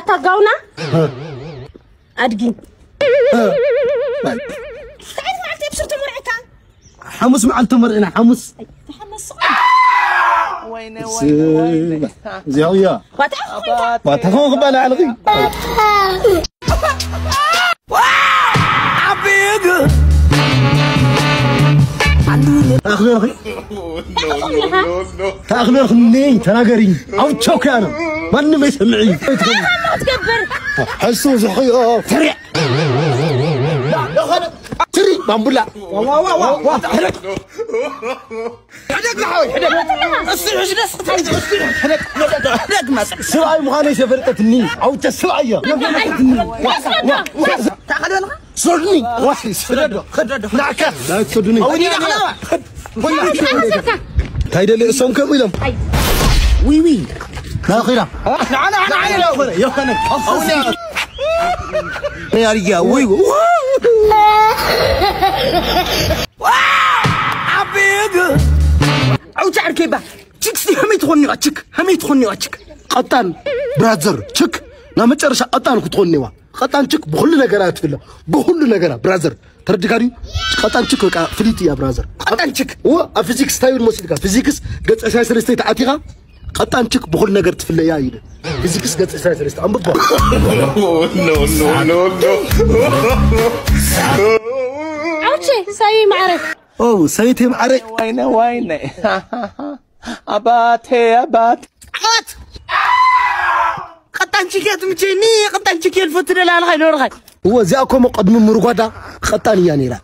أتقونا أدقين سعيد معك تبصر تمرعك حمص مع التمرين حمص تحمص وين زيويا واتخون قبالة على الغي أخلو أخلو خني تناقري أو تشوكانا ما ما يسمعي تكبر حسوا زخي فرع لا خلنا تري بامبولا والله والله حرك حدك لحوي حدك حدك ما سواي مخاني سفرتني أو تسوايا تعالوا صرني واحد خدده نعكا لا تصدني أو نيجا خلاص هيدا اللي اسمه كم يلم وي لا خيرا أنا لا يا خنك يا رجال وي عبيد أو تعرف كيف تكسي هم يتخوني واتشك قطان برازر تشك لما ترشح قطان كتخوني وا قطان تشك بكل نجارات فيلا بكل نجارة برازر ترد كاري قطان تشك وكا فليتي يا برازر قطان تشك هو فيزيكس تايل موسيقى فيزيكس قد أساس رستيت عتيقة قطان تشك بكل نجار تفلا يا يده فيزيكس قد أساس رست أم ببا نو عوشي ساي معرف أوه سايتي معرف وين أبات قطان شكيت مجيني قطان شكيت الفترة لا الخير ورغي هو زاكم مقدم مرقدة قطان يعني لا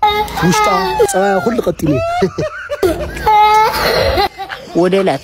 وشتا كل قطيني ودلات